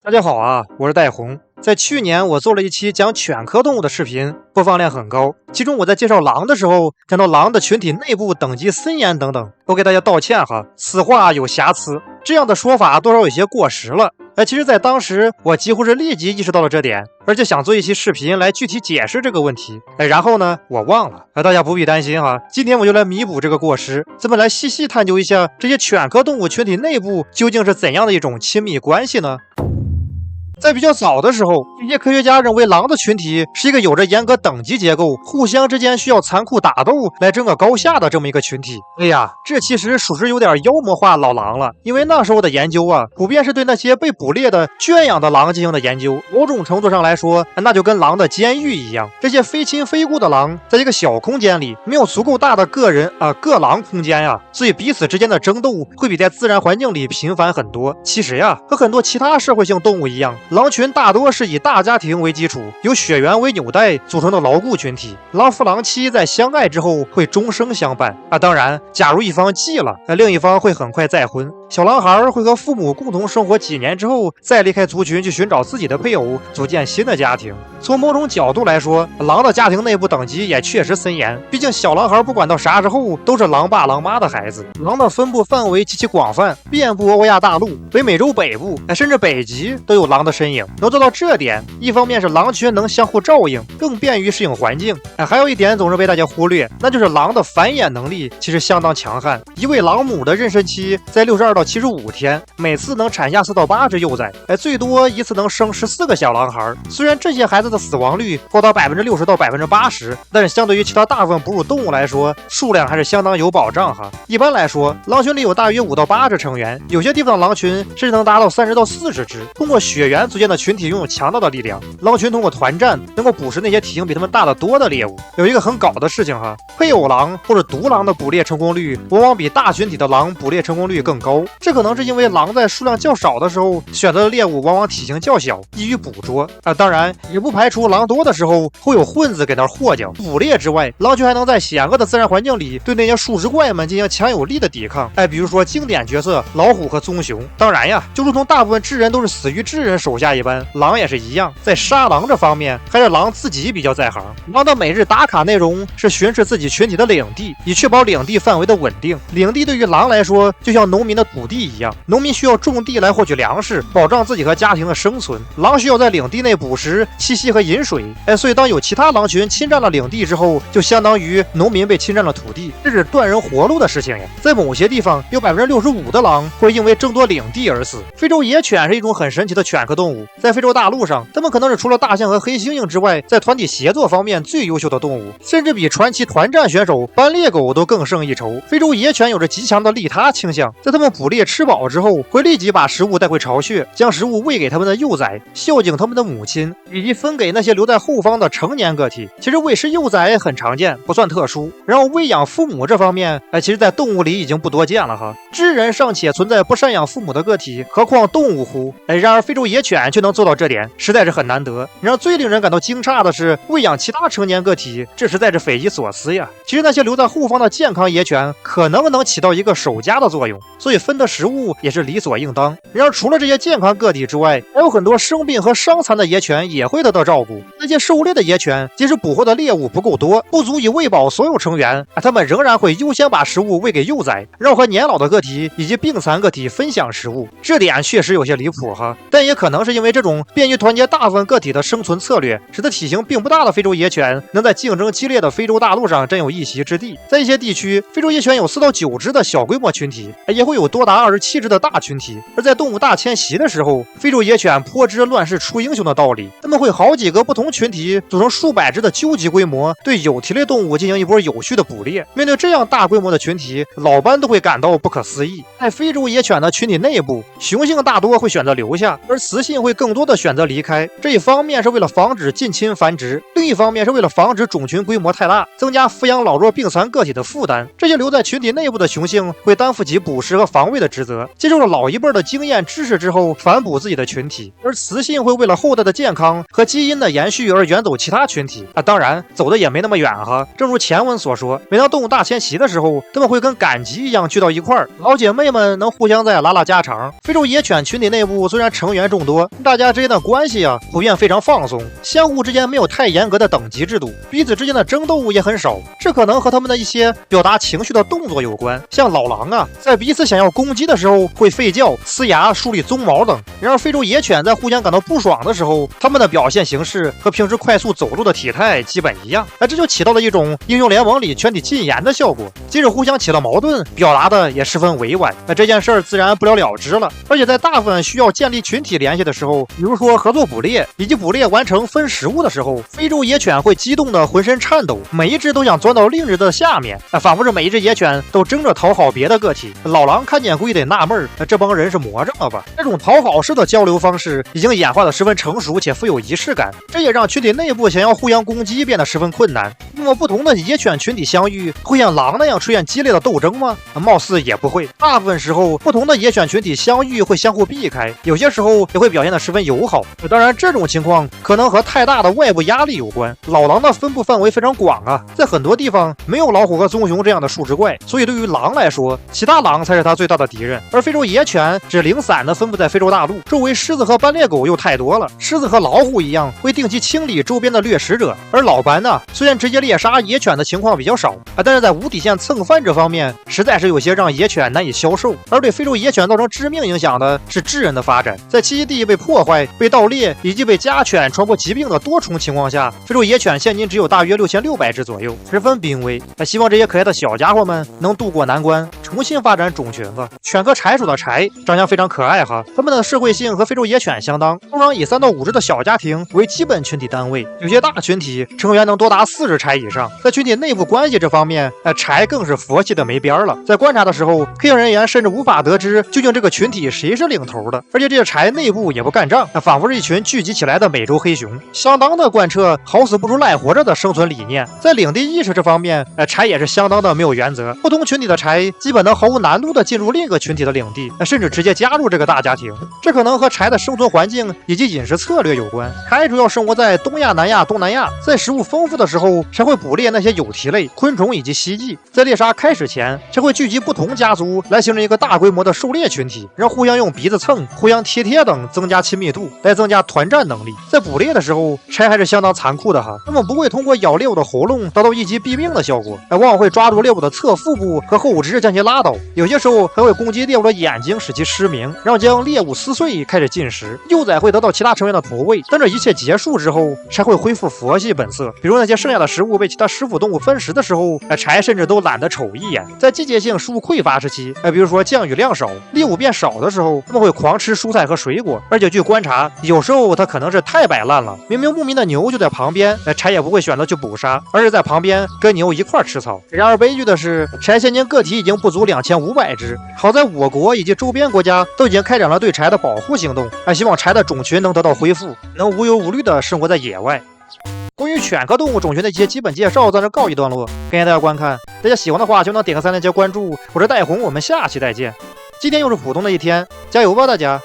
大家好啊，我是戴红。在去年我做了一期讲犬科动物的视频，播放量很高。其中我在介绍狼的时候，讲到狼的群体内部等级森严等等，我给大家道歉哈，此话有瑕疵，这样的说法多少有些过时了。其实在当时我几乎是立即意识到了这点，而且想做一期视频来具体解释这个问题。然后呢，我忘了。大家不必担心哈，今天我就来弥补这个过失，咱们来细细探究一下这些犬科动物群体内部究竟是怎样的一种亲密关系呢？在比较早的时候，一些科学家认为狼的群体是一个有着严格等级结构，互相之间需要残酷打斗来争个高下的这么一个群体。哎呀，这其实属实有点妖魔化老狼了，因为那时候的研究啊，普遍是对那些被捕猎的圈养的狼进行的研究。某种程度上来说，那就跟狼的监狱一样，这些非亲非故的狼在一个小空间里，没有足够大的各狼空间呀，所以彼此之间的争斗会比在自然环境里频繁很多。其实呀，和很多其他社会性动物一样，狼群大多是以大家庭为基础，由血缘为纽带组成的牢固群体。狼夫狼妻在相爱之后会终生相伴当然，假如一方忌了，另一方会很快再婚。小狼孩会和父母共同生活几年之后，再离开族群去寻找自己的配偶，组建新的家庭。从某种角度来说，狼的家庭内部等级也确实森严，毕竟小狼孩不管到啥时候都是狼爸狼妈的孩子。狼的分布范围极其广泛，遍布欧亚大陆、北美洲北部，甚至北极都有狼的身影。能做到这点，一方面是狼群能相互照应，更便于适应环境。还有一点总是被大家忽略，那就是狼的繁衍能力其实相当强悍。一位狼母的妊娠期在62到75天，每次能产下4到8只幼崽，最多一次能生14个小狼孩。虽然这些孩子的死亡率高达60%到80%，但是相对于其他大部分哺乳动物来说，数量还是相当有保障哈。一般来说，狼群里有大约5到8只成员，有些地方的狼群甚至能达到30到40只。通过血缘组建的群体拥有强大的力量，狼群通过团战能够捕食那些体型比他们大得多的猎物。有一个很搞的事情哈，配偶狼或者独狼的捕猎成功率往往比大群体的狼捕猎成功率更高。这可能是因为狼在数量较少的时候选择的猎物往往体型较小，易于捕捉当然也不排除狼多的时候会有混子给那儿霍叫。捕猎之外，狼群还能在险恶的自然环境里对那些树枝怪们进行强有力的抵抗比如说经典角色老虎和棕熊。当然呀，就如同大部分智人都是死于智人手下一般，狼也是一样，在杀狼这方面还是狼自己比较在行。狼的每日打卡内容是巡视自己群体的领地，以确保领地范围的稳定。领地对于狼来说就像农民的土地一样，农民需要种地来获取粮食，保障自己和家庭的生存。狼需要在领地内捕食、栖息和饮水所以当有其他狼群侵占了领地之后，就相当于农民被侵占了土地，这是断人活路的事情呀。在某些地方，有65%的狼会因为争夺领地而死。非洲野犬是一种很神奇的犬科动物，在非洲大陆上，它们可能是除了大象和黑猩猩之外，在团体协作方面最优秀的动物，甚至比传奇团战选手斑鬣狗都更胜一筹。非洲野犬有着极强的利他倾向，在它们捕猎吃饱之后，会立即把食物带回巢穴，将食物喂给它们的幼崽，孝敬它们的母亲，以及分给那些留在后方的成年个体。其实喂食幼崽很常见，不算特殊。然后喂养父母这方面，其实在动物里已经不多见了哈。智人尚且存在不赡养父母的个体，何况动物乎？然而非洲野犬却能做到这点，实在是很难得。然而最令人感到惊诧的是，喂养其他成年个体，这实在是匪夷所思呀。其实那些留在后方的健康野犬，可能起到一个守家的作用，所以分的食物也是理所应当。然而除了这些健康个体之外，还有很多生病和伤残的野犬也会得到照顾。那些狩猎的野犬，即使捕获的猎物不够多，不足以喂饱所有成员，它们仍然会优先把食物喂给幼崽，让和年老的个体以及病残个体分享食物。这点确实有些离谱哈，但也可能是因为这种便于团结大部分个体的生存策略，使得体型并不大的非洲野犬能在竞争激烈的非洲大陆上占有一席之地。在一些地区，非洲野犬有4到9只的小规模群体，也会有多达27只的大群体。而在动物大迁徙的时候，非洲野犬颇知乱世出英雄的道理，它们会好几个不同群体组成数百只的究极规模，对有蹄类动物进行一波有序的捕猎。面对这样大规模的群体，老班都会感到不可思议。在非洲野犬的群体内部，雄性大多会选择留下，而雌性会更多的选择离开。这一方面是为了防止近亲繁殖，另一方面是为了防止种群规模太大，增加抚养老弱病残个体的负担。这些留在群体内部的雄性会担负起捕食和防防卫的职责，接受了老一辈的经验知识之后反哺自己的群体，而雌性会为了后代的健康和基因的延续而远走其他群体啊，当然走的也没那么远哈。正如前文所说，每当动物大迁徙的时候，它们会跟赶集一样聚到一块儿，老姐妹们能互相再拉拉家常。非洲野犬群体内部虽然成员众多，大家之间的关系啊普遍非常放松，相互之间没有太严格的等级制度，彼此之间的争斗也很少。这可能和他们的一些表达情绪的动作有关，像老狼啊，在彼此想要攻击的时候会吠叫、呲牙、竖立鬃毛等。然而非洲野犬在互相感到不爽的时候，它们的表现形式和平时快速走路的体态基本一样，这就起到了一种英雄联盟里全体禁言的效果。即使互相起了矛盾，表达的也十分委婉，这件事儿自然不了了之了。而且在大部分需要建立群体联系的时候，比如说合作捕猎以及捕猎完成分食物的时候，非洲野犬会激动的浑身颤抖，每一只都想钻到另一只的下面，仿佛是每一只野犬都争着讨好别的个体。老狼看见估计得纳闷，这帮人是魔怔了吧？这种讨好式的交流方式已经演化的十分成熟且富有仪式感，这也让群体内部想要互相攻击变得十分困难。那么不同的野犬群体相遇，会像狼那样出现激烈的斗争吗？貌似也不会。大部分时候，不同的野犬群体相遇会相互避开，有些时候也会表现得十分友好。当然，这种情况可能和太大的外部压力有关。老狼的分布范围非常广啊，在很多地方没有老虎和棕熊这样的树枝怪，所以对于狼来说，其他狼才是它最大的敌人。而非洲野犬只零散的分布在非洲大陆，周围狮子和斑鬣狗又太多了。狮子和老虎一样会定期清理周边的掠食者，而老斑呢，虽然直接猎杀野犬的情况比较少但是在无底线蹭饭这方面，实在是有些让野犬难以消受。而对非洲野犬造成致命影响的是智人的发展，在栖息地被破坏、被盗猎以及被家犬传播疾病的多重情况下，非洲野犬现今只有大约6600只左右，十分濒危。希望这些可爱的小家伙们能渡过难关，重新发展种群吧。犬科柴属的柴长相非常可爱哈，它们的社会性和非洲野犬相当，通常以3到5只的小家庭为基本群体单位，有些大群体成员能多达4只柴以上。在群体内部关系这方面，柴更是佛系的没边了。在观察的时候，科研人员甚至无法得知究竟这个群体谁是领头的，而且这些柴内部也不干仗，仿佛是一群聚集起来的美洲黑熊，相当的贯彻好死不如赖活着的生存理念。在领地意识这方面，柴也是相当的没有原则，不同群体的柴基本能毫无难度的进入另一个群体的领地，甚至直接加入这个大家庭。这可能和柴的生存环境以及饮食策略有关。柴主要生活在东亚、南亚、东南亚，在食物丰富的时候，柴会捕猎那些有蹄类、昆虫以及蜥蜴。在猎杀开始前，柴会聚集不同家族来形成一个大规模的狩猎群体，然后互相用鼻子蹭、互相贴等增加亲密度，来增加团战能力。在捕猎的时候，柴还是相当残酷的哈，它们不会通过咬猎物的喉咙达到一击毙命的效果，往往会抓住猎物的侧腹部和后肢将其拉倒，有些时候还会攻击猎物的眼睛使其失明，然后将猎物撕碎开始进食。幼崽会得到其他成员的投喂，但这一切结束之后，柴会恢复佛系本色，比如那些剩下的食物被其他食腐动物分食的时候，柴甚至都懒得瞅一眼。在季节性食物匮乏时期，比如说降雨量少、猎物变少的时候，它们会狂吃蔬菜和水果，而且据观察，有时候它可能是太摆烂了，明明牧民的牛就在旁边，柴也不会选择去捕杀，而是在旁边跟牛一块吃草。然而悲剧的是，柴现今个体已经不足2500只，好在我国以及周边国家都已经开展了对柴的保护行动，希望柴的种群能得到恢复，能无忧无虑地生活在野外。关于犬科动物种群的一些基本介绍暂时告一段落，感谢大家观看。大家喜欢的话，就能点个3连接关注，我是戴红，我们下期再见。今天又是普通的一天，加油吧大家！